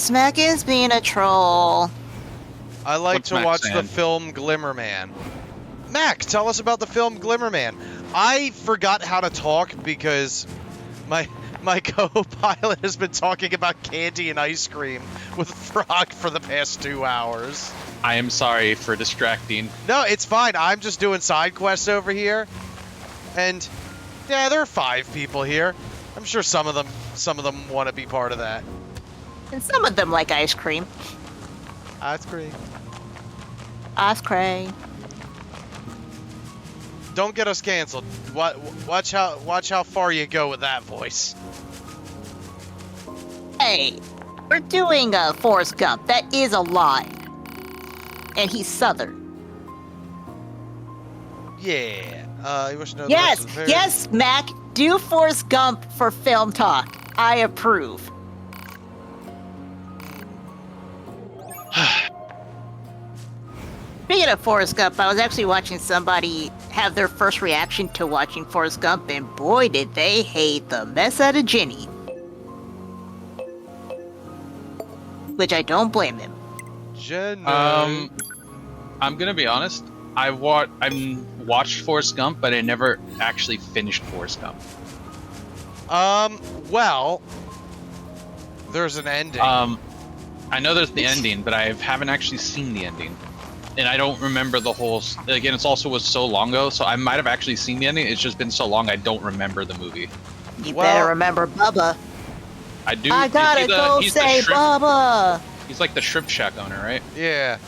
Smack is being a troll. I like What's to Mac watch saying? the film Glimmerman. Mac, tell us about the film Glimmerman. I forgot how to talk because my co-pilot has been talking about candy and ice cream with Frog for the past 2 hours. I am sorry for distracting. No, it's fine. I'm just doing side quests over here. And yeah, there are 5 people here. I'm sure some of them want to be part of that. And some of them like ice cream. Ice cream. Ice cream. Don't get us canceled. Watch how far you go with that voice. Hey, we're doing Forrest Gump. That is a lie. And he's Southern. Yeah. You wish to know Yes, the rest of the yes, Mac. Do Forrest Gump for film talk. I approve. Speaking of Forrest Gump, I was actually watching somebody have their first reaction to watching Forrest Gump, and boy, did they hate the mess out of Jenny. Which I don't blame them. Jenny. I'm gonna be honest. I watched Forrest Gump, but I never actually finished Forrest Gump. Well, there's an ending. I know there's the ending, but I haven't actually seen the ending. And I don't remember the whole... Again, it's also was so long ago, so I might have actually seen the ending. It's just been so long, I don't remember the movie. You better remember Bubba. I do. I gotta go say Bubba. He's like the shrimp shack owner, right? Yeah.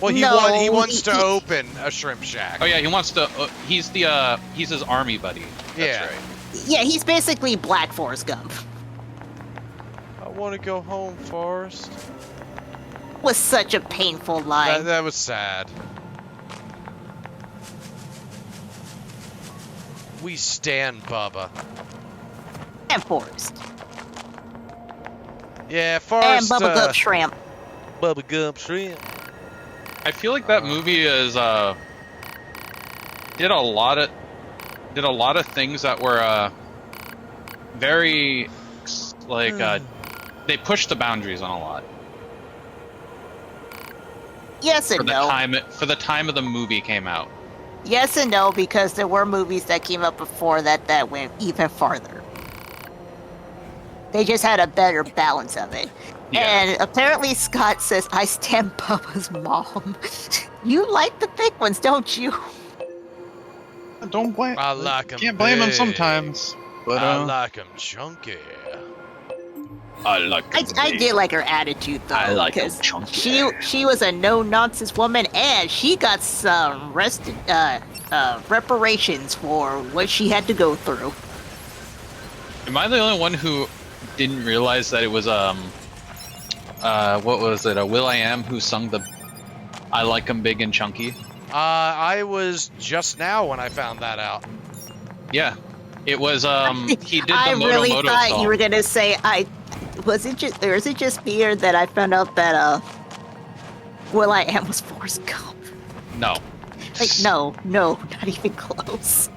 Well, he wants to open a shrimp shack. Oh yeah, he wants to. He's his army buddy. That's right. Yeah, he's basically Black Forrest Gump. I want to go home, Forrest. Was such a painful line. That was sad. We stand Bubba. And Forrest. Yeah, Forrest. And Bubba Gump Shrimp. Bubba Gump Shrimp. I feel like that movie is did a lot of things that were very like they pushed the boundaries on a lot. Yes and no. For the time of the movie came out. Yes and no, because there were movies that came up before that went even farther. They just had a better balance of it. Yeah. And apparently Scott says, I stand Bubba's mom. You like the thick ones, don't you? Don't blame. I like him. Can't blame him sometimes. But I like him chunky. I did like her attitude though. I like him chunky. She was a no-nonsense woman, and she got some reparations for what she had to go through. Am I the only one who didn't realize that it was what was it? A Will.i.am who sung the "I Like 'Em Big and Chunky"? I was just now when I found that out. Yeah, it was. He did the I Moto really Moto thought song. you were gonna say was it just me that I found out that Will.i.am was Forrest Gump? No. Like no, not even close.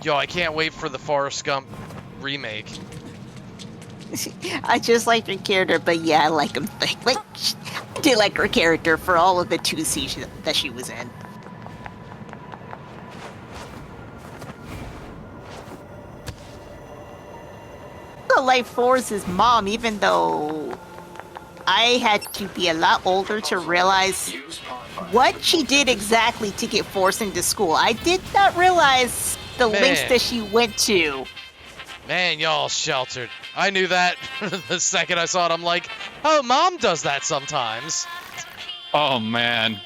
Yo, I can't wait for the Forrest Gump remake. I just liked her character, but yeah, I like him. Like, I did like her character for all of the 2 seasons that she was in. So, like Forrest's mom, even though I had to be a lot older to realize what she did exactly to get Forrest into school. I did not realize the links that she went to. Man, y'all sheltered. I knew that the second I saw it. I'm like, oh, Mom does that sometimes. Oh man.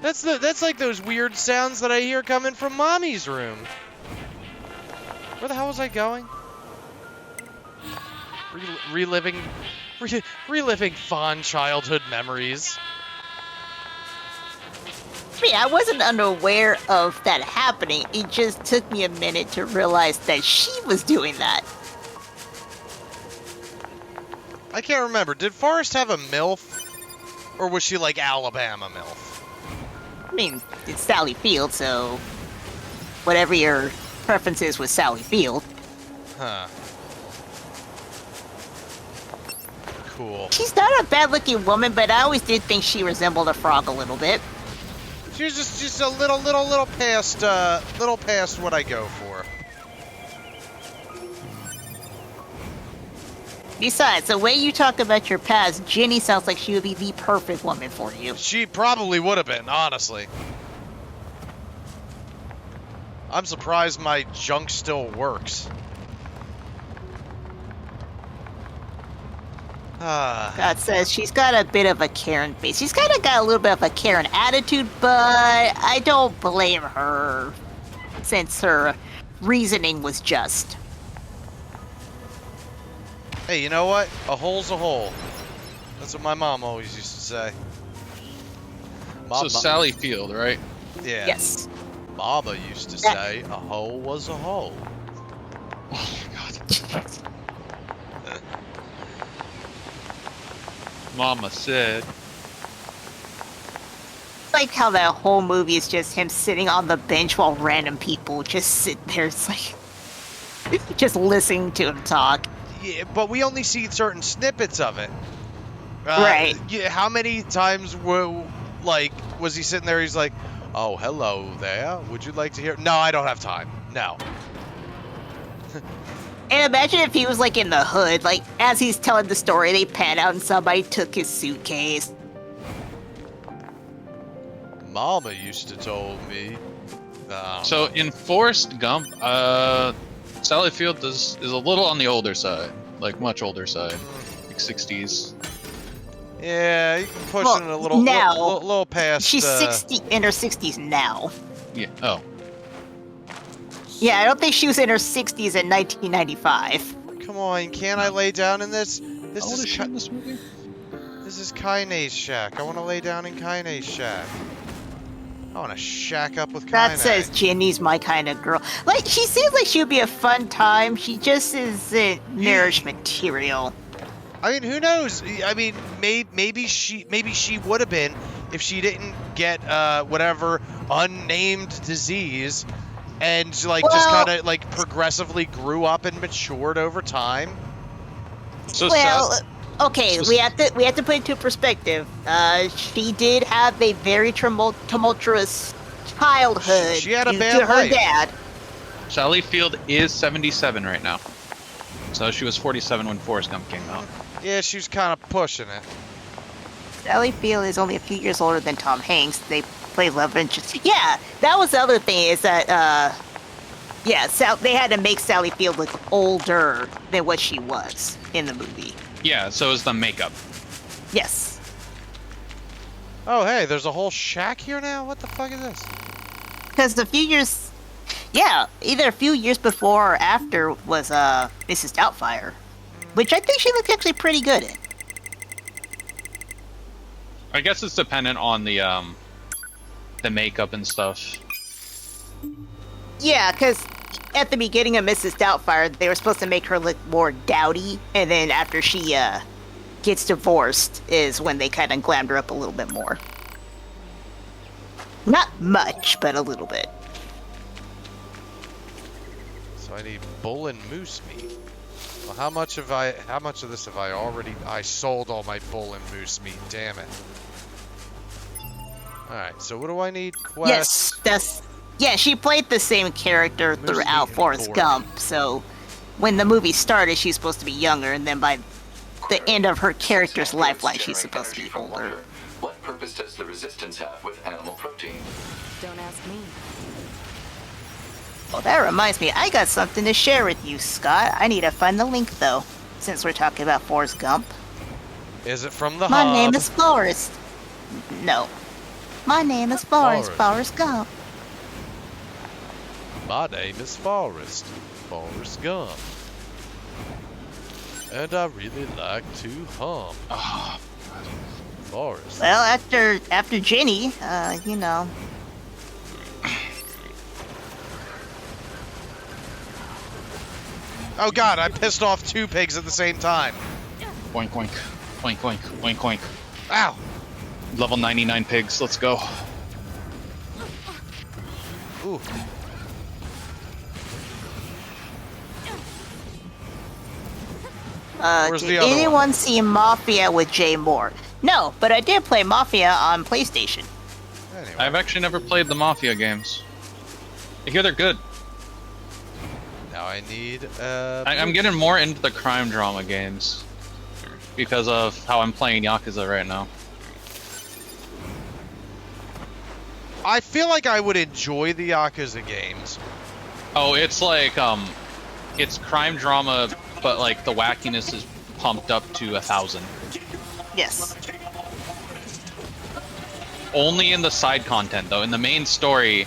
That's like those weird sounds that I hear coming from Mommy's room. Where the hell was I going? Reliving fond childhood memories. I mean, I wasn't unaware of that happening. It just took me a minute to realize that she was doing that. I can't remember. Did Forrest have a MILF? Or was she like Alabama MILF? I mean, it's Sally Field, so whatever your preference is with Sally Field. Huh. cool. She's not a bad-looking woman, but I always did think she resembled a frog a little bit. She's just a little past what I go for. Besides, the way you talk about your past, Jenny sounds like she would be the perfect woman for you. She probably would have been, honestly. I'm surprised my junk still works. God says she's got a bit of a Karen face. She's kind of got a little bit of a Karen attitude, but I don't blame her since her reasoning was just. Hey, you know what? A hole's a hole. That's what my mom always used to say. So Sally Field, right? Yeah. Yes. Mama used to say a hole was a hole. Oh my god. Mama said. It's like how that whole movie is just him sitting on the bench while random people just sit there. It's like just listening to him talk. Yeah, but we only see certain snippets of it. Right. Yeah, how many times was he sitting there? He's like, "Oh, hello there. Would you like to hear?" No, I don't have time. No. And imagine if he was like in the hood, like as he's telling the story, they pan out and somebody took his suitcase. Mama used to told me. So in Forrest Gump, Sally Field is a little on the older side, like much older side, like 60s. Yeah, you can push it a little, now, little past. She's 60 in her 60s now. Yeah. Oh. Yeah, I don't think she was in her 60s in 1995. Come on, can't I lay down in this? How old is she in this movie? This is Kaine's shack. I want to lay down in Kaine's shack. I want to shack up with Kaine. That says Jenny's my kind of girl. Like, she seems like she would be a fun time. She just isn't marriage material. I mean, who knows? I mean, maybe she would have been if she didn't get whatever unnamed disease, and just kind of like progressively grew up and matured over time. So okay, we have to put it into perspective. She did have a very tumultuous childhood She had a due bad to her life. dad. Sally Field is 77 right now. So she was 47 when Forrest Gump came out. Yeah, she was kind of pushing it. Sally Field is only a few years older than Tom Hanks. They play love interest. Yeah, that was the other thing is that, they had to make Sally Field look older than what she was in the movie. Yeah, so is the makeup. Yes. Oh, hey, there's a whole shack here now? What the fuck is this? Because either a few years before or after was Mrs. Doubtfire, which I think she looked actually pretty good in. I guess it's dependent on the makeup and stuff. Yeah, because at the beginning of Mrs. Doubtfire, they were supposed to make her look more dowdy, and then after she gets divorced is when they kind of glammed her up a little bit more. Not much, but a little bit. So I need bull and moose meat. Well, how much of this have I already? I sold all my bull and moose meat. Damn it. All right. So what do I need? Quest. Yes, she played the same character Moose throughout meat and Forrest pork. Gump. So when the movie started, she's supposed to be younger, and then by the end of her character's lifeline, she's supposed to be older. What purpose does the resistance have with animal protein? Don't ask me. Well, that reminds me, I got something to share with you, Scott. I need to find the link, though, since we're talking about Forrest Gump. Is it from the My hub? name is Forrest. No. My name is Forrest Gump. My name is Forrest Gump. And I really like to hum. Oh, Forrest. Well, after Jenny, you know. Oh god, I pissed off 2 pigs at the same time. Oink oink. Oink oink. Oink oink. Ow. Level 99 pigs, let's go. Ooh. Where's Did the other anyone one? see Mafia with Jay Moore? No, but I did play Mafia on PlayStation. Anyway. I've actually never played the Mafia games. I hear they're good. Now I need. I'm getting more into the crime drama games because of how I'm playing Yakuza right now. I feel like I would enjoy the Yakuza games. Oh, it's like it's crime drama, but like the wackiness is pumped up to 1,000. Yes. Only in the side content, though. In the main story,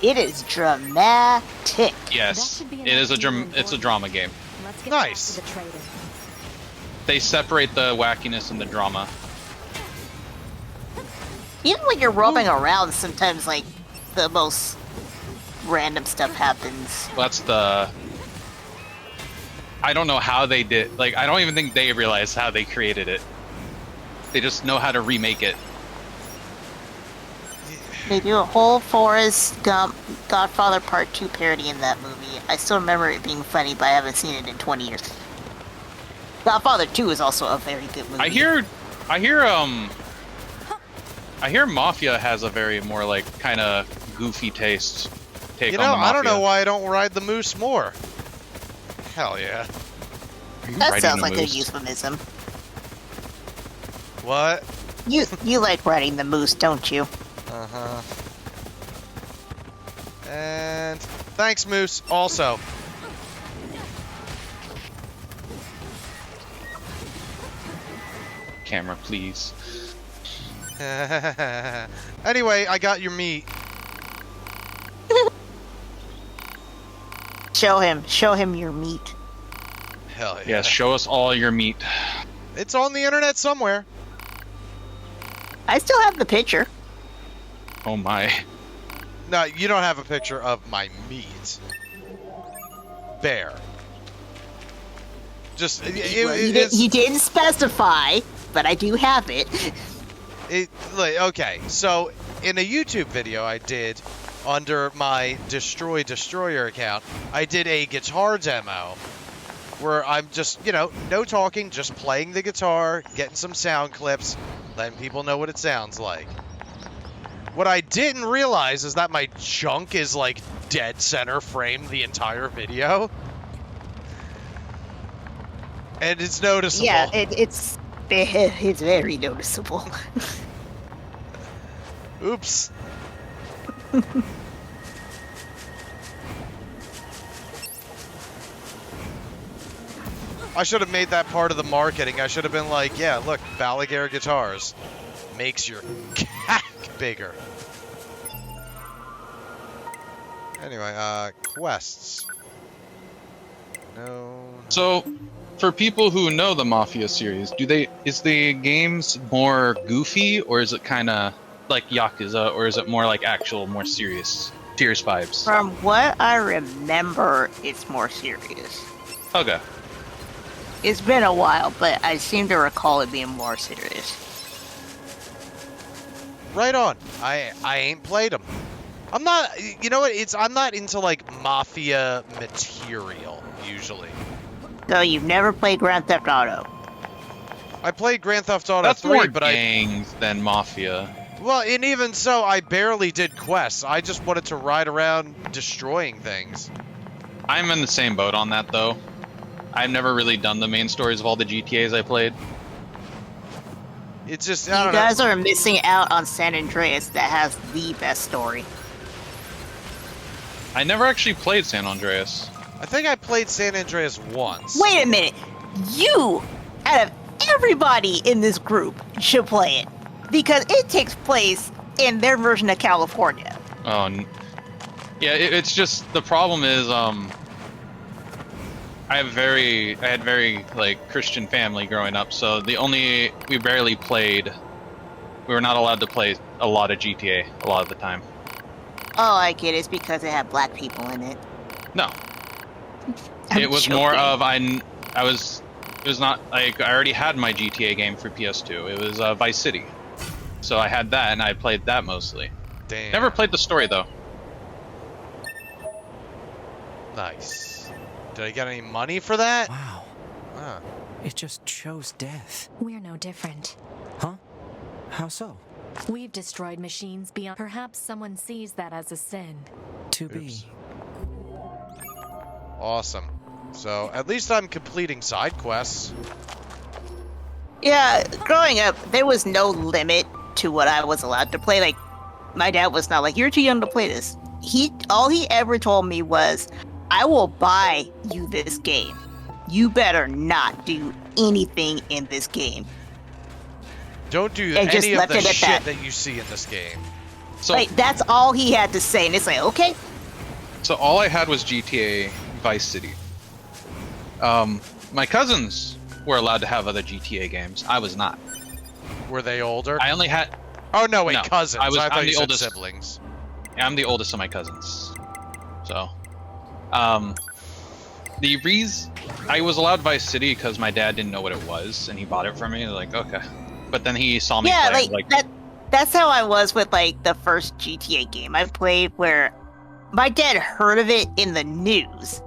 It is dramatic. yes, it is it's a drama game. Let's get Nice. back to the trader. They separate the wackiness and the drama. Even when you're roaming around, sometimes like the most random stuff happens. That's the. I don't know how they did. Like, I don't even think they realized how they created it. They just know how to remake it. They do a whole Forrest Gump Godfather Part 2 parody in that movie. I still remember it being funny, but I haven't seen it in 20 years. Godfather 2 is also a very good movie. I hear Mafia has a very more like kind of goofy taste. Take You on know, the Mafia. I don't know why I don't ride the moose more. Hell yeah. Are you That riding sounds a like a moose? euphemism. What? You like riding the moose, don't you? Uh-huh. And thanks, Moose, also. Camera, please. Anyway, I got your meat. Show him your meat. Hell yeah. Yes, show us all your meat. It's on the internet somewhere. I still have the picture. Oh my. No, you don't have a picture of my meat. Bear. Just, You didn't specify, but I do have it. Okay, so in a YouTube video I did under my Destroy Destroyer account, I did a guitar demo where I'm just, no talking, just playing the guitar, getting some sound clips, letting people know what it sounds like. What I didn't realize is that my junk is like dead center frame the entire video. And it's noticeable. Yeah, it's very noticeable. Oops. I should have made that part of the marketing. I should have been like, yeah, look, Balaguer Guitars makes your cack bigger. Anyway, quests. No. So, for people who know the Mafia series, is the games more goofy, or is it kind of like Yakuza, or is it more like actual, more serious vibes? From what I remember, it's more serious. Okay. It's been a while, but I seem to recall it being more serious. Right on. I ain't played them. I'm not, you know what, I'm not into like Mafia material, usually. So you've never played Grand Theft Auto? I played Grand Theft Auto That's 3, more but gangs than Mafia. Well, and even so, I barely did quests. I just wanted to ride around destroying things. I'm in the same boat on that, though. I've never really done the main stories of all the GTAs I played. It's just, You I don't know. guys are missing out on San Andreas that has the best story. I never actually played San Andreas. I think I played San Andreas once. Wait a minute! You, out of everybody in this group, should play it. Because it takes place in their version of California. Oh, yeah. It's just the problem is I had very like Christian family growing up, so we barely played. We were not allowed to play a lot of GTA a lot of the time. Oh, I get it. It's because it had black people in it. No, I'm it was joking. more of it was not like I already had my GTA game for PS2. It was Vice City, so I had that and I played that mostly. Damn. Never played the story though. Nice. Did I get any money for that? Wow. Ah. It just chose death. We're no different. Huh? How so? We've destroyed machines beyond. Perhaps someone sees that as a sin. To Oops. be. Awesome. So, at least I'm completing side quests. Yeah, growing up, there was no limit to what I was allowed to play. Like, my dad was not like, "You're too young to play this." All he ever told me was, "I will buy you this game. You better not do anything in this game." Don't do And just any of left the it at shit that. that you see in this game. So, Like, that's all he had to say, and it's like, okay. so all I had was GTA Vice City. My cousins were allowed to have other GTA games. I was not. Were they older? I only had. Oh, no, wait, No, cousins. I thought I'm you the said oldest. siblings. I'm the oldest of my cousins. So, the reason I was allowed Vice City because my dad didn't know what it was, and he bought it for me. Like, okay, but then he saw me Yeah, play. like that. That's how I was with like the first GTA game I played, where my dad heard of it in the news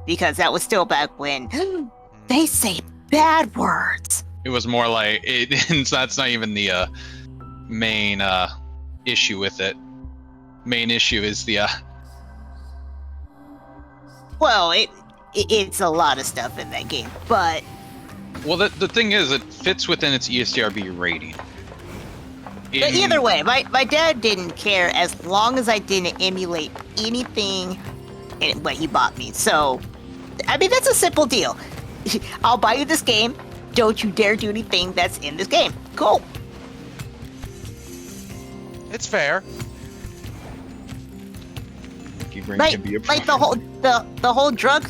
because that was still back when they say bad words. It was more like it. That's not even the main issue with it. Main issue is the Well, it's a lot of stuff in that game, but well, the thing is, it fits within its ESRB rating. but either way, my dad didn't care as long as I didn't emulate anything in what he bought me. So, I mean, that's a simple deal. I'll buy you this game. Don't you dare do anything that's in this game. Cool. It's fair. Like the whole drug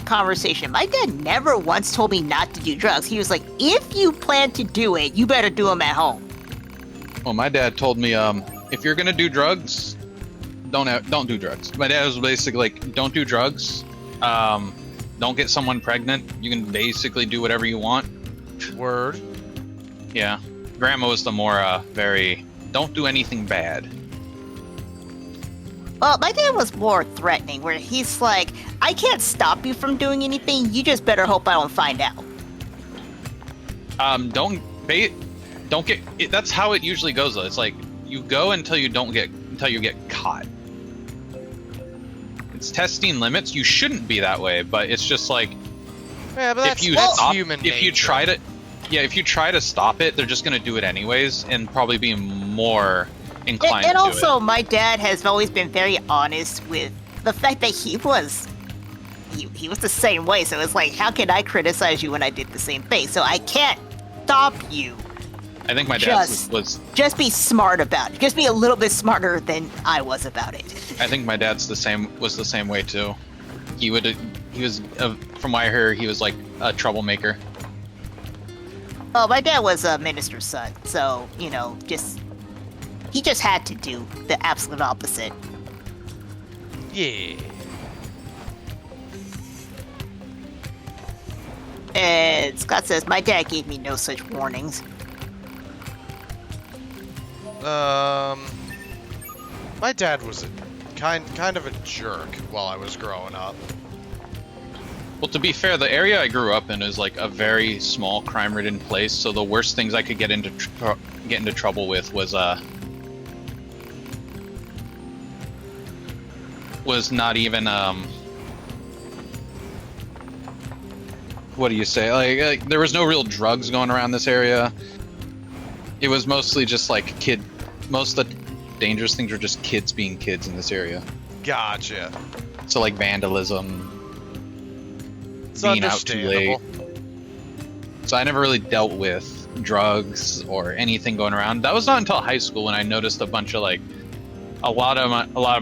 conversation. My dad never once told me not to do drugs. He was like, if you plan to do it, you better do them at home. Well, my dad told me, if you're gonna do drugs, don't do drugs. My dad was basically like, don't do drugs. Don't get someone pregnant. You can basically do whatever you want. Word. Yeah. Grandma was the more don't do anything bad. Well, my dad was more threatening, where he's like, I can't stop you from doing anything. You just better hope I don't find out. Don't get. That's how it usually goes, though. It's like you go until you get caught. It's testing limits. You shouldn't be that way, but it's just like Yeah, but that's, if you that's stop, human if you nature. try to, yeah, if you try to stop it, they're just gonna do it anyways, and probably be more inclined And to also, do my dad has always been very honest with the fact that he was the same way. So it's like, how can I criticize you when I did the same thing? So I can't stop you. it. I think my dad Just- was. Just be smart about it. Just be a little bit smarter than I was about it. I think my dad's the same way too. He was from what I heard, he was like a troublemaker. Oh, my dad was a minister's son, so he just had to do the absolute opposite. Yeah. And Scott says, my dad gave me no such warnings. My dad was a kind of a jerk while I was growing up. Well, to be fair, the area I grew up in is like a very small, crime-ridden place. So the worst things I could get into trouble with was not even what do you say? Like there was no real drugs going around this area. It was mostly just like most of the dangerous things were just kids being kids in this area. Gotcha. So like vandalism, It's being out too late. understandable. So I never really dealt with drugs or anything going around. That was not until high school when I noticed a bunch of like a lot of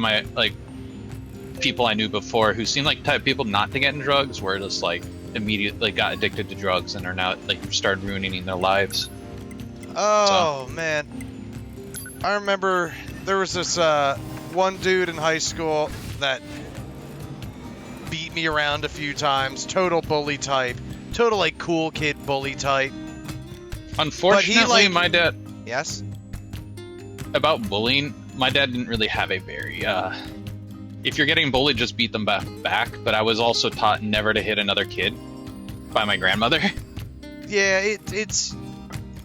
my like people I knew before who seemed like the type of people not to get in drugs were just like immediately got addicted to drugs and are now like started ruining their lives. Oh, man. I remember there was this one dude in high school that beat me around a few times. Total bully type. Total, like, cool kid bully type. Unfortunately, my dad, Yes? about bullying, my dad didn't really have a very if you're getting bullied, just beat them back. But I was also taught never to hit another kid. by my grandmother. Yeah, it's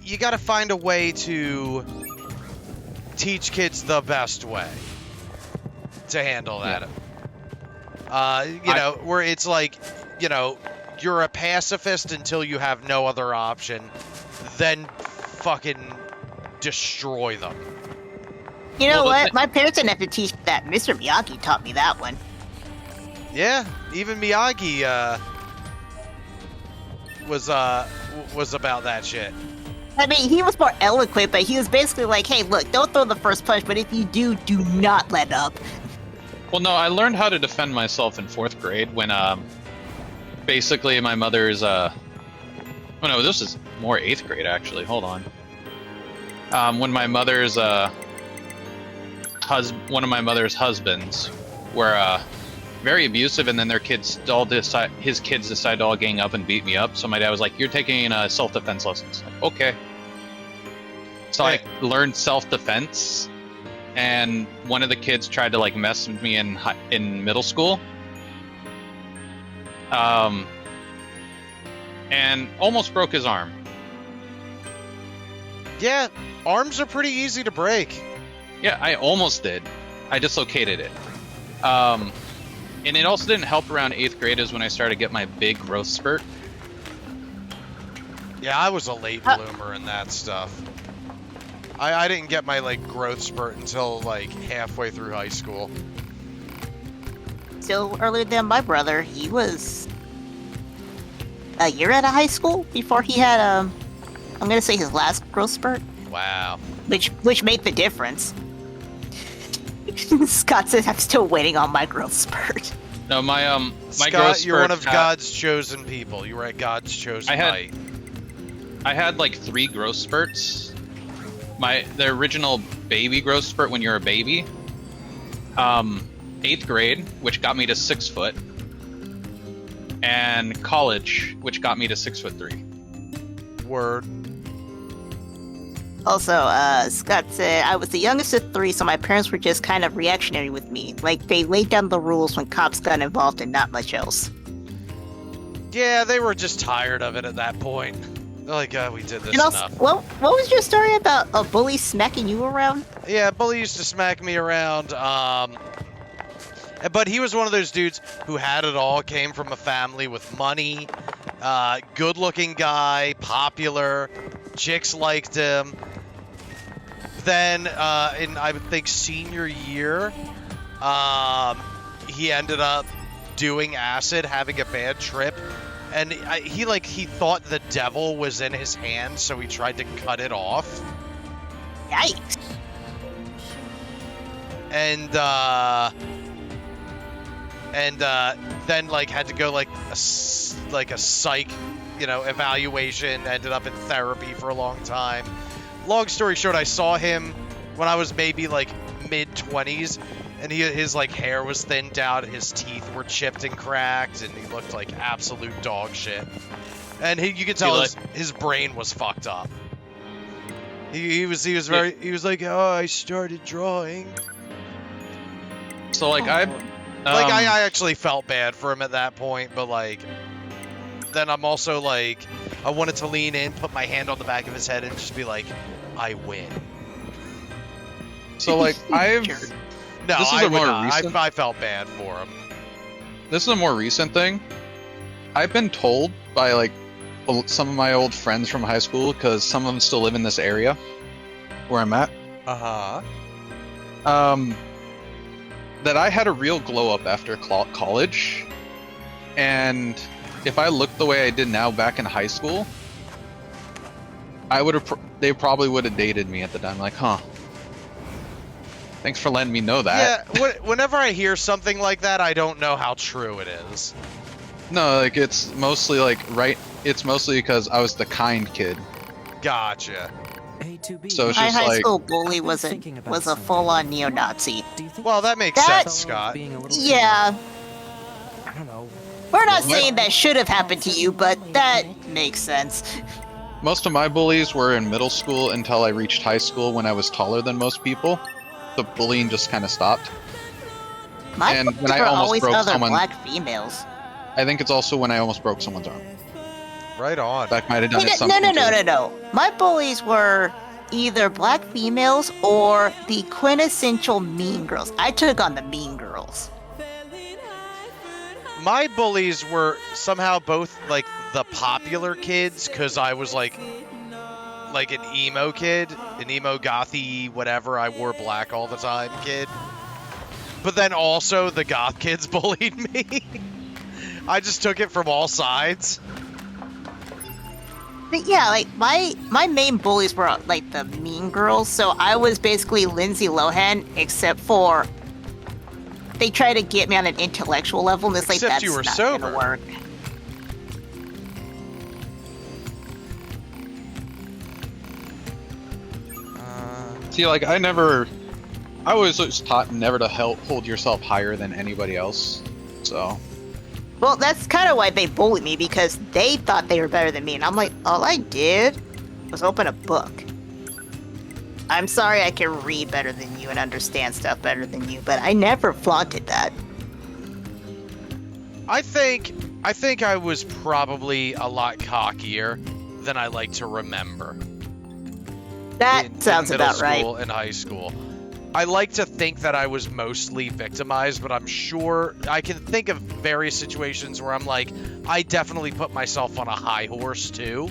you got to find a way to teach kids the best way to handle that. You know, where it's like, you know, you're a pacifist until you have no other option, then fucking destroy them. You know Well, what? My parents didn't have to teach that. Mr. Miyagi taught me that one. Yeah, even Miyagi was about that shit. I mean, he was more eloquent, but he was basically like, hey, look, don't throw the first punch, but if you do, do not let up. Well, no, I learned how to defend myself in 4th grade when, basically my mother's, oh no, this is more 8th grade, actually. Hold on. When my mother's, one of my mother's husbands were, very abusive, and then their kids all his kids decided to all gang up and beat me up. So my dad was like, "You're taking self-defense lessons." Like, okay. So I learned self-defense, and one of the kids tried to like mess with me in middle school, and almost broke his arm. Yeah, arms are pretty easy to break. Yeah, I almost did. I dislocated it. And it also didn't help around 8th grade is when I started to get my big growth spurt. Yeah, I was a late bloomer in that stuff. I didn't get my like growth spurt until like halfway through high school. Still earlier than my brother. He was a year out of high school before he had, I'm gonna say his last growth spurt. Wow. Which made the difference. Scott says I'm still waiting on my growth spurt. No, my Scott, growth spurt. You're one of God's chosen people. You were at God's chosen light. I had like 3 growth spurts. The original baby growth spurt when you're a baby. 8th grade, which got me to 6 foot, and college, which got me to 6'3". Word. Also, Scott said, I was the youngest of 3, so my parents were just kind of reactionary with me. Like, they laid down the rules when cops got involved and not much else. Yeah, they were just tired of it at that point. They're like, we did this And also, enough. what was your story about a bully smacking you around? Yeah, bully used to smack me around, but he was one of those dudes who had it all, came from a family with money, good-looking guy, popular, chicks liked him. Then, in I would think senior year, he ended up doing acid, having a bad trip, and he thought the devil was in his hand, so he tried to cut it off. Yikes. And then like had to go like a psych, evaluation. Ended up in therapy for a long time. Long story short, I saw him when I was maybe like mid-20s, and his like hair was thinned out, his teeth were chipped and cracked, and he looked like absolute dog shit. And you could tell his brain was fucked up. He was like, oh, I started drawing. So like I actually felt bad for him at that point, but like then I'm also like I wanted to lean in, put my hand on the back of his head, and just be like, I win. So like I felt bad for him. This is a more recent thing. I've been told by like some of my old friends from high school, because some of them still live in this area where I'm at. That I had a real glow up after college, and if I looked the way I did now back in high school, they probably would have dated me at the time. Like, huh? Thanks for letting me know that. Yeah, whenever I hear something like that, I don't know how true it is. No, like it's mostly it's mostly because I was the kind kid. Gotcha. So it's My just high school bully was a full-on neo-Nazi. Well, that makes sense, Scott. Yeah. I don't know. We're not saying that should have happened to you, but that makes sense. Most of my bullies were in middle school until I reached high school, when I was taller than most people. The bullying just kind of stopped. My and bullies when I were almost always broke other someone, black females. I think it's also when I almost broke someone's arm. Right on. That might have done it No, something. no, no, to no, it. no. My bullies were either black females or the quintessential mean girls. I took on the mean girls. My bullies were somehow both like the popular kids, because I was like an emo kid, an emo gothy whatever. I wore black all the time kid. But then also the goth kids bullied me. I just took it from all sides. But yeah, like my main bullies were like the mean girls, so I was basically Lindsay Lohan, except for they try to get me on an intellectual level, and it's like Except that's you were not sober. gonna work. See, like I was just taught never to hold yourself higher than anybody else. So Well, that's kind of why they bullied me, because they thought they were better than me, and I'm like, all I did was open a book. I'm sorry I can read better than you and understand stuff better than you, but I never flaunted that. I think I was probably a lot cockier than I like to remember. That sounds in middle about right. school and high school. I like to think that I was mostly victimized, but I'm sure I can think of various situations where I'm like, I definitely put myself on a high horse too.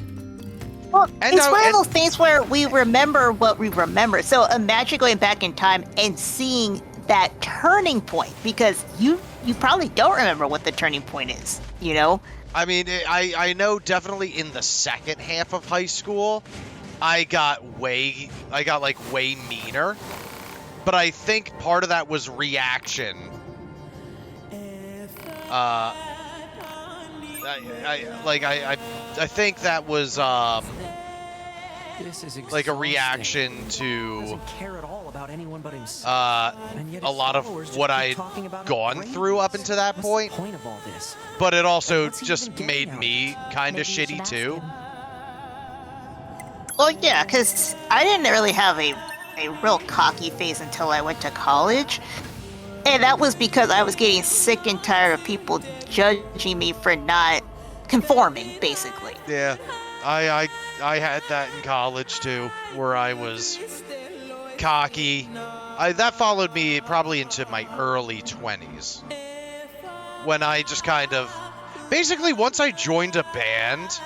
Well, And it's no, one of and- those things where we remember what we remember. So imagine going back in time and seeing that turning point, because you probably don't remember what the turning point is, you know? I mean, I know definitely in the second half of high school, I got way meaner. But I think part of that was reaction. I think that was This is like a exhausting. reaction He to doesn't care at all about anyone but himself. And yet a his lot of followers just what keep I'd talking about gone how great through he up is. until that What's point. the point of all this? But it also What's he just even made getting me kind of Maybe you should shitty ask too. him. Well, yeah, because I didn't really have a real cocky phase until I went to college. And that was because I was getting sick and tired of people judging me for not conforming, basically. Yeah, I had that in college too, where I was cocky. That followed me probably into my early 20s, when I just kind of, basically once I joined a band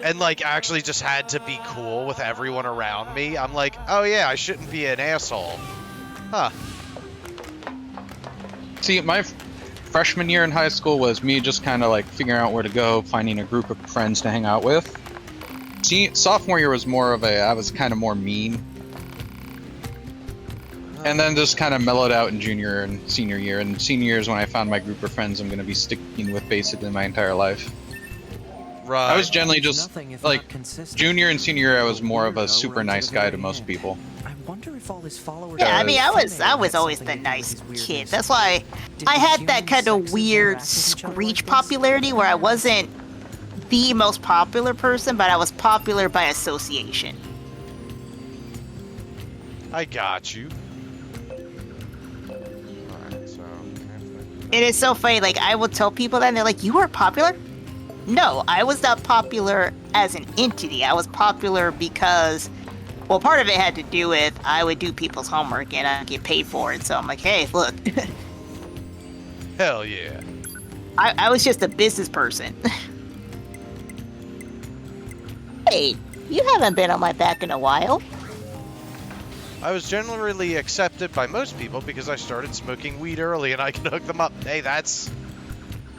and like actually just had to be cool with everyone around me, I'm like, oh yeah, I shouldn't be an asshole. Huh. see, my freshman year in high school was me just kind of like figuring out where to go, finding a group of friends to hang out with. See, sophomore year was more of I was kind of more mean. And then just kind of mellowed out in junior and senior year. And senior year is when I found my group of friends I'm going to be sticking with basically my entire life. Right. I was generally just, Nothing if like, not consistent. junior and senior year I was more of a Weirdo super right to nice the guy to very most end. people. I wonder if all his followers. Yeah, I mean, I was Female had always something the to do with nice his kid. weirdness. That's why Did I the had that human kind of sexes weird interact with each other screech like this? popularity where I wasn't the most popular person, but I was popular by association. I got you. Alright, so. It is so funny, like, I will tell people that, and they're like, you were popular? No, I was not popular as an entity. I was popular because, well, part of it had to do with I would do people's homework and I'd get paid for it. So I'm like, hey, look, Hell yeah. I was just a business person. Hey, you haven't been on my back in a while. I was generally accepted by most people because I started smoking weed early and I can hook them up. Hey, that's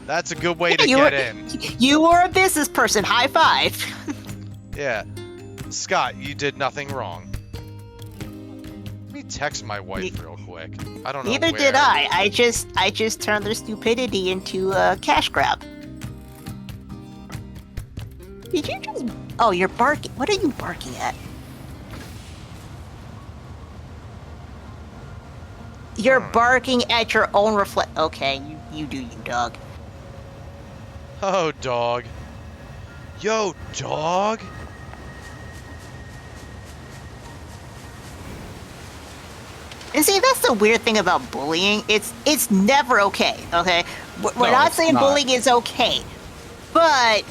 a good way to you get were, in. You were a business person. High five. Yeah. Scott, you did nothing wrong. Let me text my wife real quick. I don't know Neither where. did I. I just turned their stupidity into a cash grab. Did you just? Oh, you're barking. What are you barking at? You're barking at your own reflect. Okay, you do you, dog. Oh, dog. Yo, dog. And see, that's the weird thing about bullying. It's never okay. Okay, we're No, not it's saying not. bullying is okay, but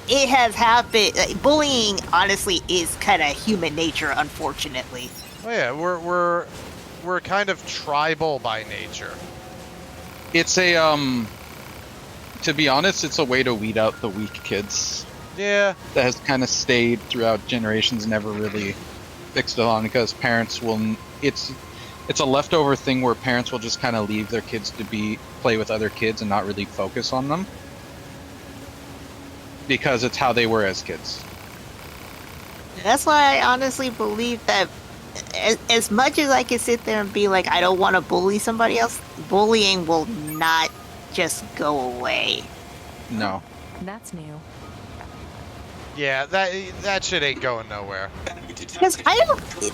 it has happened. Bullying, honestly, is kind of human nature, unfortunately. Oh yeah, we're kind of tribal by nature. It's a to be honest, it's a way to weed out the weak kids. Yeah. That has kind of stayed throughout generations, never really fixed it on, because parents will. It's a leftover thing where parents will just kind of leave their kids to play with other kids and not really focus on them, because it's how they were as kids. That's why I honestly believe that as much as I can sit there and be like, I don't want to bully somebody else, bullying will not just go away. No. That's new. Yeah, that shit ain't going nowhere. Because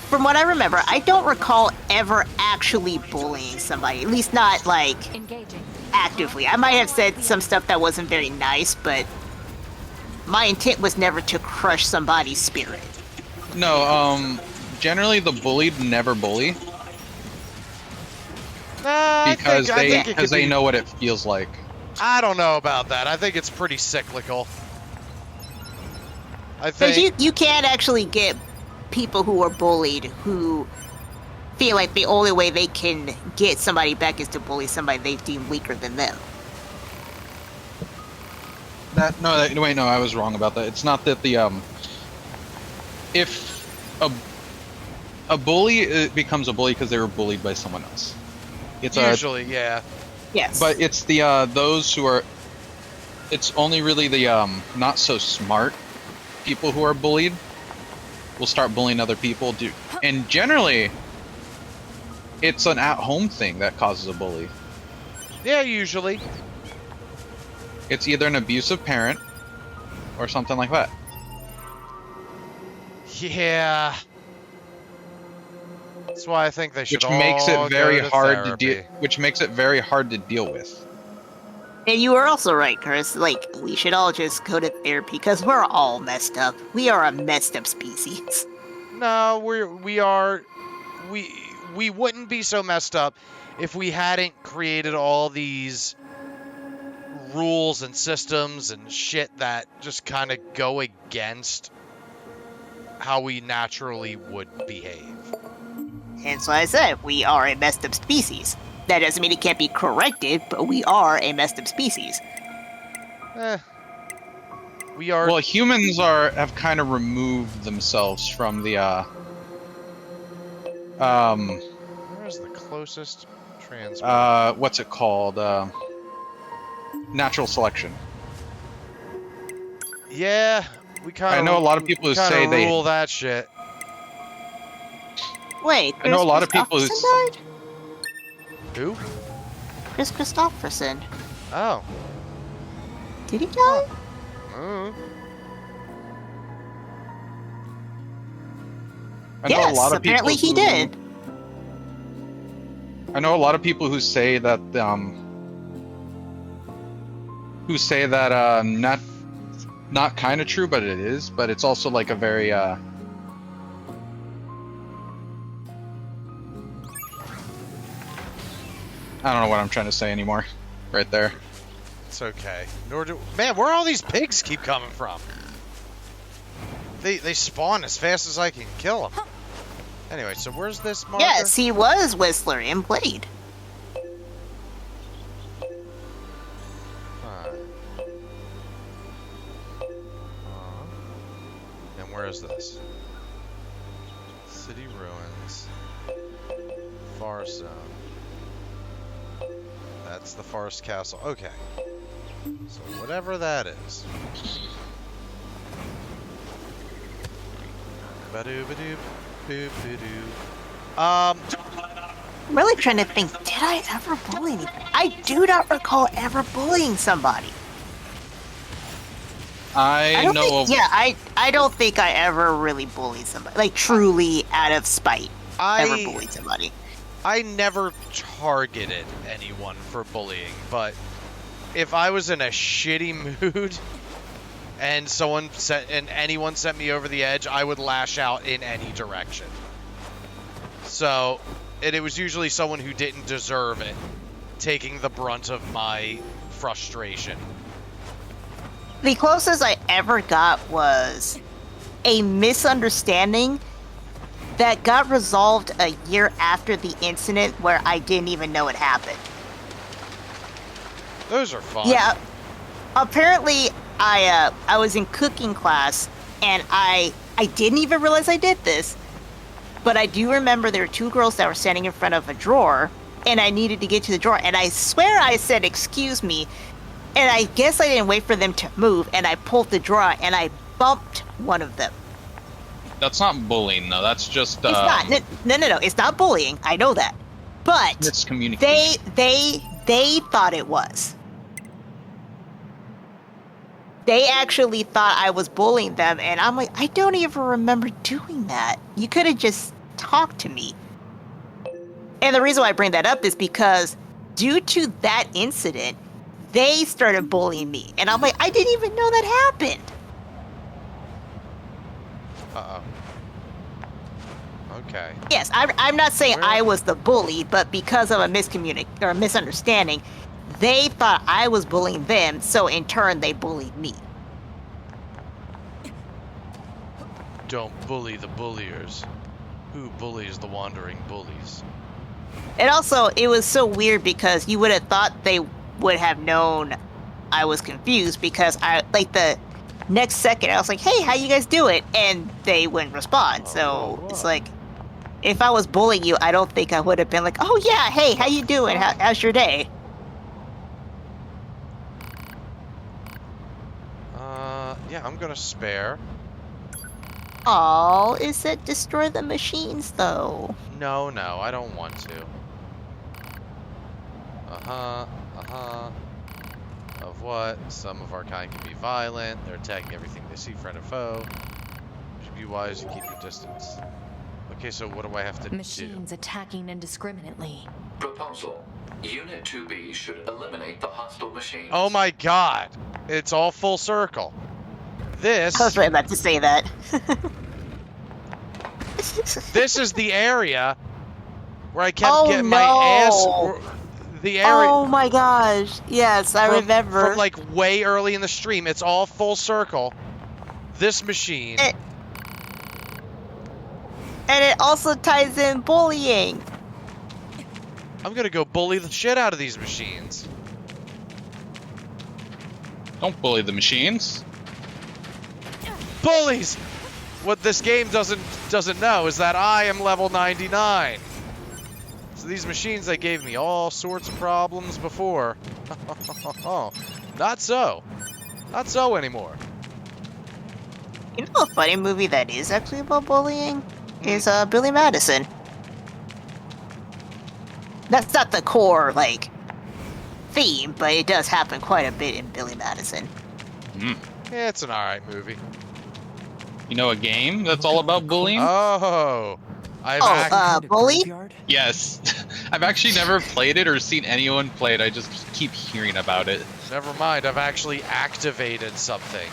from what I remember, I don't recall ever actually bullying somebody. At least not, like, Engaging. actively. I might have said some stuff that wasn't very nice, but my intent was never to crush somebody's spirit. No, generally the bullied never bully. Because they know what it feels like. I don't know about that. I think it's pretty cyclical. I Because think you can actually get people who are bullied who feel like the only way they can get somebody back is to bully somebody they deem weaker than them. No, I was wrong about that. It's not that the if a bully becomes a bully because they were bullied by someone else. It's usually, yeah. Yes. But it's the those who are. It's only really the not so smart people who are bullied will start bullying other people. And generally, it's an at-home thing that causes a bully. Yeah, usually. It's either an abusive parent or something like that. Yeah. That's why I think they should Which makes it very hard to deal. which makes it very hard to deal with. And you were also right, Chris. Like, we should all just go to therapy because we're all messed up. We are a messed up species. No, we wouldn't be so messed up if we hadn't created all these rules and systems and shit that just kind of go against how we naturally would behave. Hence why I said we are a messed up species. That doesn't mean it can't be corrected, but we are a messed up species. We are. Well, humans have kind of removed themselves from the Where's the closest transport? what's it called? Natural selection. Yeah, we kind of. I know a lot of people who say they rule that shit. Wait, I know a lot of people who died? Who? Chris Christopherson. Oh. Did he die? I know a lot of apparently he did. I know a lot of people who say that not kind of true, but it is. But it's also like a very I don't know what I'm trying to say anymore. Right there. It's okay. Man, where all these pigs keep coming from? They spawn as fast as I can kill them. Anyway, so where's this marker? Yes, he was Whistler and Blade. And where is this? City ruins. Forest zone. That's the forest castle. Okay. So whatever that is. Ba-doo-ba-doo, boop-ba-doo. I'm really trying to think, did I ever bully anyone? I do not recall ever bullying somebody. I don't think I ever really bullied somebody. Like, truly out of spite. Ever bullied somebody. I never targeted anyone for bullying, but if I was in a shitty mood and anyone sent me over the edge, I would lash out in any direction. So, and it was usually someone who didn't deserve it, taking the brunt of my frustration. The closest I ever got was a misunderstanding that got resolved a year after the incident where I didn't even know it happened. Those are fun. Yeah. Apparently, I was in cooking class, and I didn't even realize I did this, but I do remember there were two girls that were standing in front of a drawer, and I needed to get to the drawer, and I swear I said, "Excuse me," and I guess I didn't wait for them to move, and I pulled the drawer, and I bumped one of them. That's not bullying, though. That's just It's not. No. It's not bullying. I know that, but miscommunication. they thought it was. They actually thought I was bullying them, and I'm like, I don't even remember doing that. You could have just talked to me. And the reason why I bring that up is because due to that incident, they started bullying me. And I'm like, I didn't even know that happened. Uh-oh. Okay. Yes, I'm not saying I was the bully, but because of a misunderstanding, they thought I was bullying them, so in turn, they bullied me. Don't bully the bulliers. Who bullies the wandering bullies? And also, it was so weird because you would have thought they would have known I was confused because the next second I was like, hey, how you guys doing? And they wouldn't respond. So it's like, if I was bullying you, I don't think I would have been like, oh yeah, hey, how you doing? How's your day? Yeah, I'm gonna spare. Oh, is it destroy the machines though? No, I don't want to. Of what? Some of our kind can be violent. They're attacking everything they see, friend or foe. Should be wise to keep your distance. Okay, so what do I have to Machines attacking indiscriminately. Proposal. Unit 2B should eliminate the hostile machines. Oh my god! It's all full circle. This... I was right about to say that. This is the area where I kept getting my ass... The area... Oh my gosh. Yes, I remember. From like way early in the stream. It's all full circle. This machine... And it also ties in bullying. I'm gonna go bully the shit out of these machines. Don't bully the machines. Bullies! What this game doesn't know is that I am level 99. So these machines, they gave me all sorts of problems before. Not so. Not so anymore. You know a funny movie that is actually about bullying? Is Billy Madison. That's not the core, like, theme, but it does happen quite a bit in Billy Madison. Mm. Yeah, it's an alright movie. You know a game that's all about bullying? Oh! Bully? Yes. I've actually never played it or seen anyone play it. I just keep hearing about it. Never mind, I've actually activated something.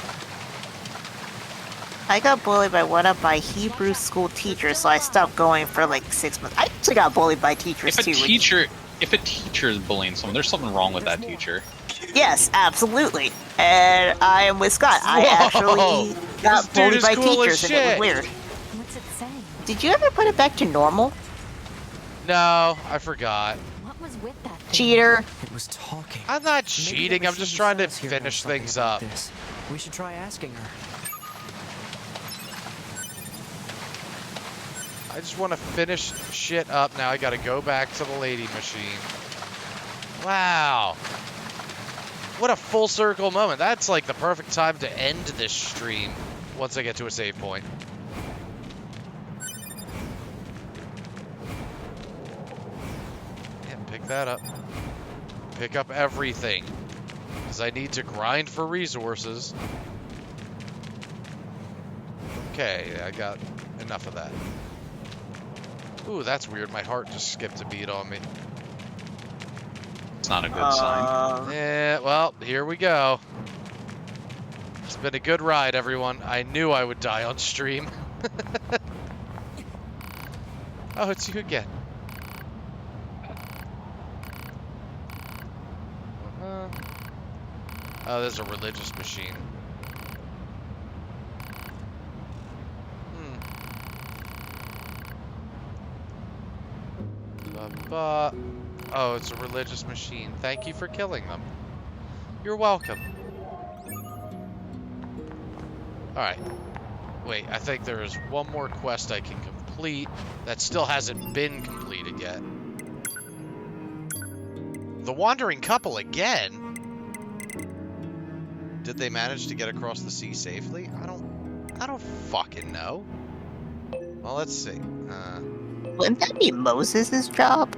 I got bullied by one of my Hebrew school teachers, so I stopped going for like 6 months. I actually got bullied by teachers too. If a teacher is bullying someone, there's something wrong with that teacher. Yes, absolutely. And I am with Scott. I actually got bullied by teachers, and it was weird. What's it saying? Did you ever put it back to normal? No, I forgot. What was with that thing? Cheater. It was talking. I'm not cheating, I'm just trying to finish things up. We should try asking her. I just want to finish shit up now. I gotta go back to the lady machine. Wow. What a full circle moment. That's like the perfect time to end this stream once I get to a save point. Yeah, pick that up. Pick up everything. Because I need to grind for resources. Okay, I got enough of that. Ooh, that's weird. My heart just skipped a beat on me. It's not a good sign. Yeah, well, here we go. It's been a good ride, everyone. I knew I would die on stream. Oh, it's you again. Oh, there's a religious machine. Ba-ba. Oh, it's a religious machine. Thank you for killing them. You're welcome. Alright. Wait, I think there is one more quest I can complete that still hasn't been completed yet. The wandering couple again? Did they manage to get across the sea safely? I don't fucking know. Well, let's see. Wouldn't that be Moses' job?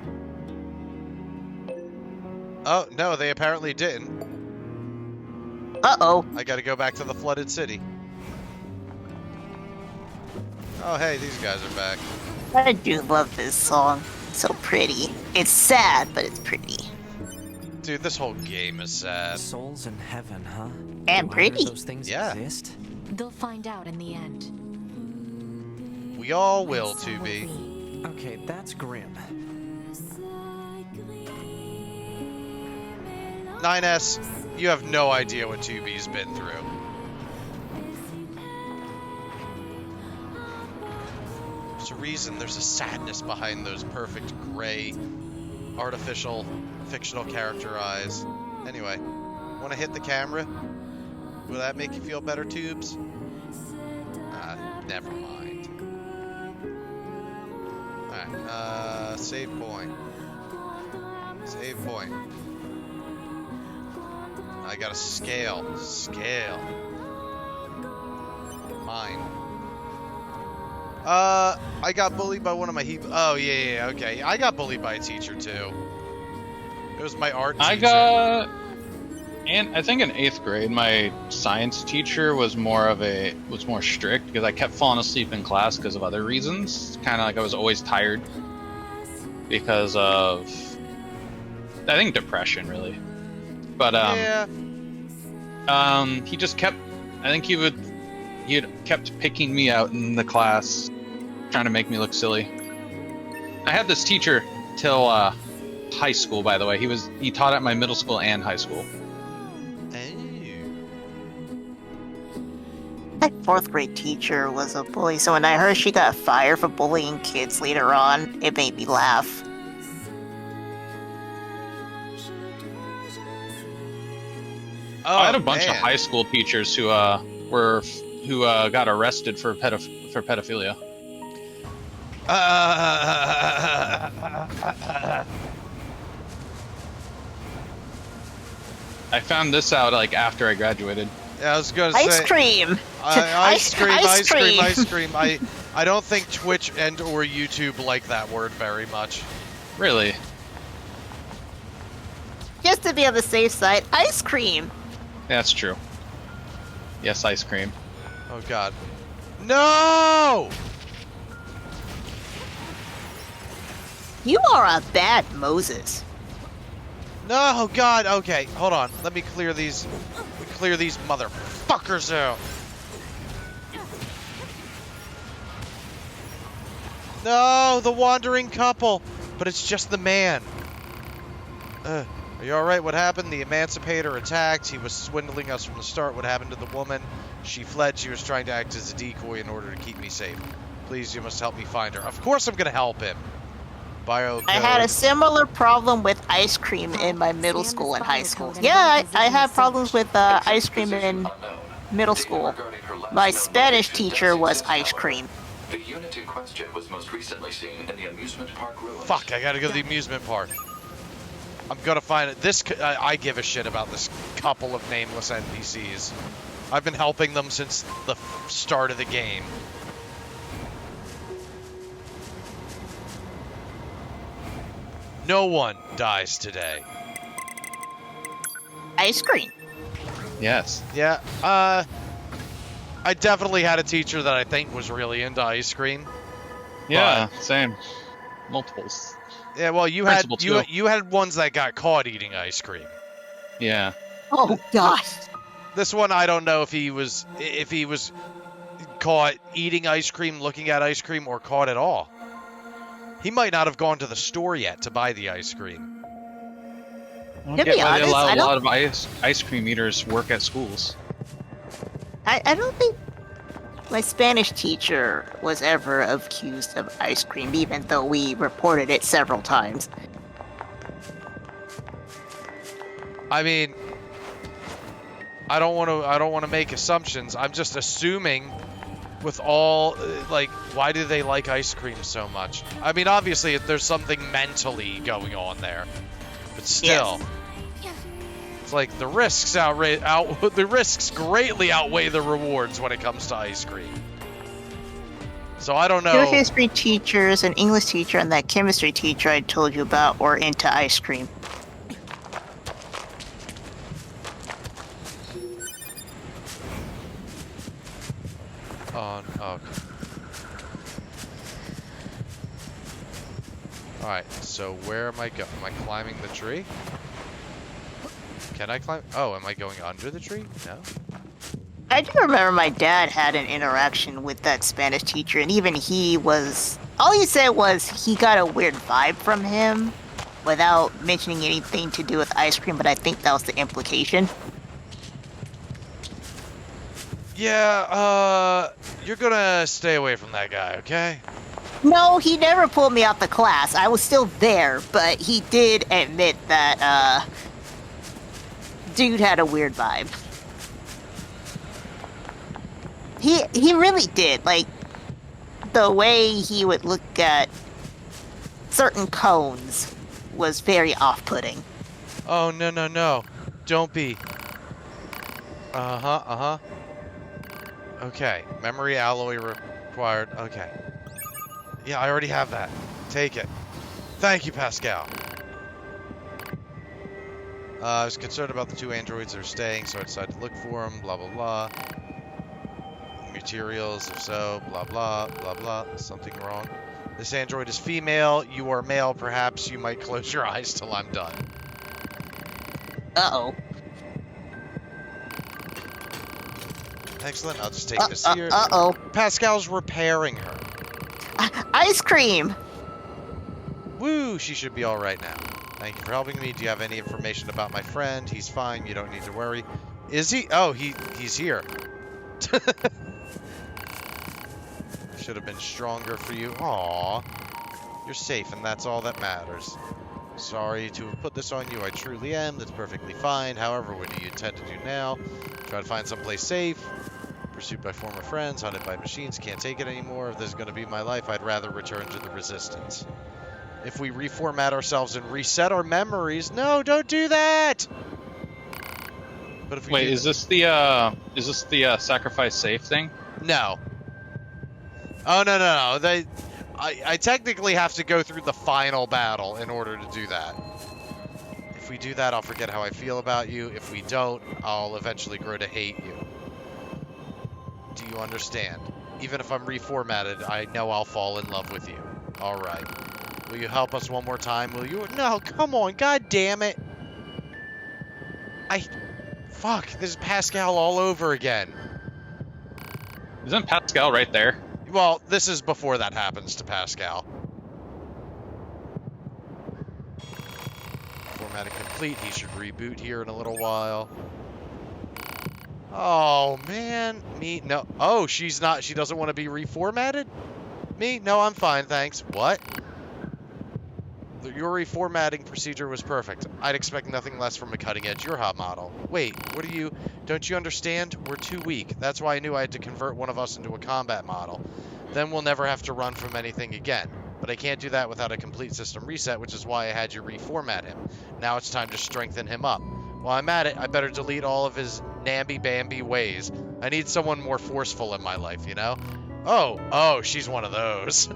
Oh, no, they apparently didn't. Uh-oh. I gotta go back to the flooded city. Oh, hey, these guys are back. I do love this song. It's so pretty. It's sad, but it's pretty. Dude, this whole game is sad. Souls in heaven, huh? And Why pretty. do those things Yeah. exist? They'll find out in the end. We all will, And so will 2B. we. Okay, that's grim. 9S, you have no idea what 2B's been through. There's a reason, there's a sadness behind those perfect gray, artificial, fictional character eyes. Anyway, wanna hit the camera? Will that make you feel better, Tubes? Never mind. Alright, save point. Save point. I gotta scale. Scale. Mine. I got bullied by one of my Oh, yeah, okay. I got bullied by a teacher, too. It was my art teacher. And I think in 8th grade, my science teacher was more strict because I kept falling asleep in class because of other reasons. Kind of like I was always tired because of, I think, depression, really. But Yeah. he just kept. I think he had kept picking me out in the class, trying to make me look silly. I had this teacher till high school, by the way. He taught at my middle school and high school. My 4th grade teacher was a bully, so when I heard she got fired for bullying kids later on, it made me laugh. Oh, I had a bunch of man. high school teachers who got arrested for pedophilia. I found this out like after I graduated. Yeah, I was gonna Ice say cream! ice cream, Ice ice cream, cream. ice cream. I don't think Twitch and or YouTube like that word very much. Really? Just to be on the safe side, ice cream! That's true. Yes, ice cream. Oh god. No! You are a bad Moses. No, god. Okay, hold on. Let me clear these motherfuckers out. No, the wandering couple. But it's just the man. Are you alright? What happened? The emancipator attacked. He was swindling us from the start. What happened to the woman? She fled. She was trying to act as a decoy in order to keep me safe. Please, you must help me find her. Of course I'm gonna help him. Biocode. I had a similar problem with ice cream in my middle school and high school. Yeah, I had problems with ice cream in middle school. My Spanish teacher was ice cream. The unit in question was most recently seen in the amusement park ruins. Fuck, I gotta go to the amusement park. I'm gonna find it. I give a shit about this couple of nameless NPCs. I've been helping them since the start of the game. No one dies today. Ice cream. Yes. Yeah, I definitely had a teacher that I think was really into ice cream. Yeah. Same. Multiples. Yeah, well, you Principal too. had ones that got caught eating ice cream. Yeah. Oh gosh. This one, I don't know if he was caught eating ice cream, looking at ice cream, or caught at all. He might not have gone to the store yet to buy the ice cream. I don't To get be why they honest, allow I a don't- lot of ice cream eaters work at schools. I don't think my Spanish teacher was ever accused of ice cream, even though we reported it several times. I mean, I don't want to make assumptions. I'm just assuming with all like, why do they like ice cream so much? I mean, obviously there's something mentally going on there, but still, it's like the risks the risks greatly outweigh the rewards when it comes to ice cream. So I don't know. Your history teachers, an English teacher, and that chemistry teacher I told you about were into ice cream. Oh. Alright, so where am I going? Am I climbing the tree? Can I climb? Oh, am I going under the tree? No. I do remember my dad had an interaction with that Spanish teacher, and even he was... All he said was he got a weird vibe from him without mentioning anything to do with ice cream, but I think that was the implication. Yeah, you're gonna stay away from that guy, okay? No, he never pulled me out the class. I was still there, but he did admit that, dude had a weird vibe. He really did. Like, the way he would look at certain cones was very off-putting. Oh, no. Don't be. Uh-huh. Okay, memory alloy required. Okay. Yeah, I already have that. Take it. Thank you, Pascal. I was concerned about the two androids that are staying, so I decided to look for them, blah, blah, blah. Materials, if so, blah, blah, blah, blah. Something wrong. This android is female. You are male. Perhaps you might close your eyes till I'm done. Uh-oh. Excellent. I'll just take this here. Uh-oh. Pascal's repairing her. Ice cream! Woo! She should be all right now. Thank you for helping me. Do you have any information about my friend? He's fine. You don't need to worry. Is he? Oh, he's here. Should have been stronger for you. Aww. You're safe, and that's all that matters. Sorry to have put this on you. I truly am. That's perfectly fine. However, what do you intend to do now? Try to find someplace safe? Pursued by former friends, hunted by machines, can't take it anymore. If this is going to be my life, I'd rather return to the Resistance. If we reformat ourselves and reset our memories... No, don't do that! But if we Wait, is this the sacrifice safe thing? No. Oh, no. I technically have to go through the final battle in order to do that. If we do that, I'll forget how I feel about you. If we don't, I'll eventually grow to hate you. Do you understand? Even if I'm reformatted, I know I'll fall in love with you. Alright. Will you help us one more time? Will you? No, come on, god damn it. Fuck, this is Pascal all over again. Isn't Pascal right there? Well, this is before that happens to Pascal. Formatting complete. He should reboot here in a little while. Oh, man. Me? No. Oh, she's not. She doesn't want to be reformatted? Me? No, I'm fine, thanks. What? Your reformatting procedure was perfect. I'd expect nothing less from a cutting-edge yorha model. Wait, what are you... Don't you understand? We're too weak. That's why I knew I had to convert one of us into a combat model. Then we'll never have to run from anything again. But I can't do that without a complete system reset, which is why I had you reformat him. Now it's time to strengthen him up. While I'm at it, I better delete all of his namby-bamby ways. I need someone more forceful in my life, you know? Oh, she's one of those.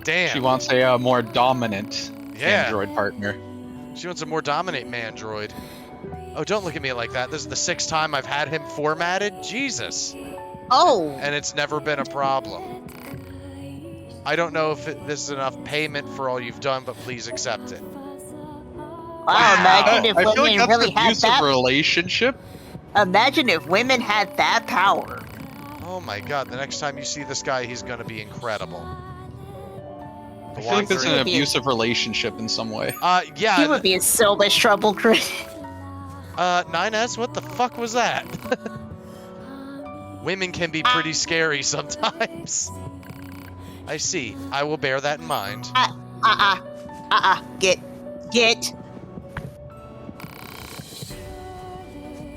Damn. She wants a more dominant Yeah. android partner. She wants a more dominant mandroid. Oh, don't look at me like that. This is the 6th time I've had him formatted. Jesus. Oh! And it's never been a problem. I don't know if this is enough payment for all you've done, but please accept it. Wow, imagine if I feel like women that's really an had abusive that... relationship. Imagine if women had that power. Oh my god, the next time you see this guy, he's gonna be incredible. I feel like this is an abusive relationship in some way. Yeah. He would be in so much trouble, Chris. 9S, what the fuck was that? Women can be pretty scary sometimes. I see. I will bear that in mind. Get.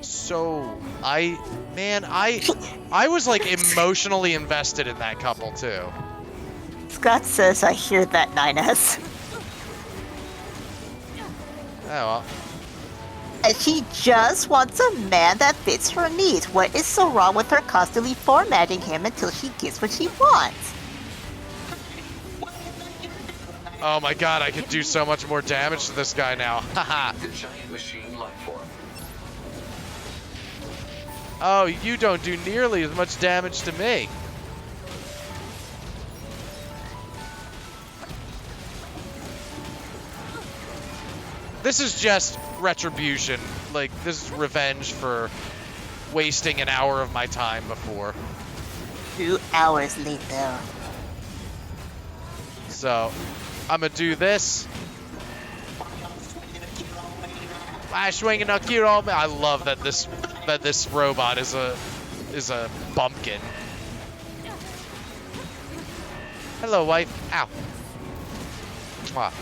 So, I was like emotionally invested in that couple too. Scott says I hear that, 9S. Oh well. And she just wants a man that fits her needs. What is so wrong with her constantly formatting him until she gets what she wants? Oh my god, I could do so much more damage to this guy now. Haha. The giant machine life form. Oh, you don't do nearly as much damage to me. This is just retribution. Like, this is revenge for wasting an hour of my time before. 2 hours later. So, I'm gonna do this. I swinging a cute old man. I love that this robot is a bumpkin. Hello, wife. Ow. Mwah.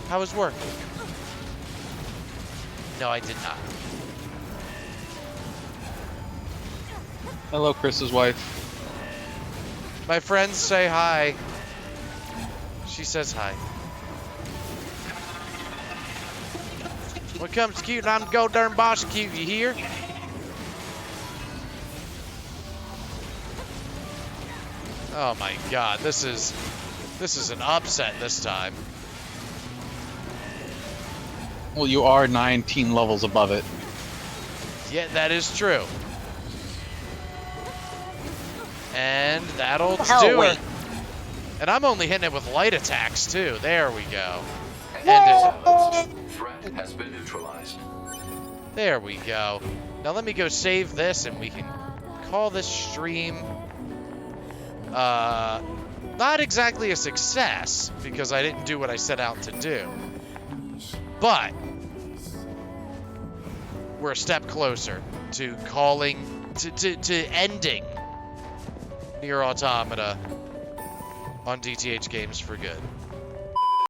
How was work? No, I did not. Hello, Chris's wife. My friends say hi. She says hi. When it comes to cute, I'm go darn boss cute, you hear? Oh my god, this is an upset this time. Well, you are 19 levels above it. Yeah, that is true. And that'll do it. And I'm only hitting it with light attacks too. There we go. Threat has been neutralized. There we go. Now let me go save this and we can call this stream not exactly a success because I didn't do what I set out to do. But we're a step closer to calling to ending NieR Automata on DTH Games for good.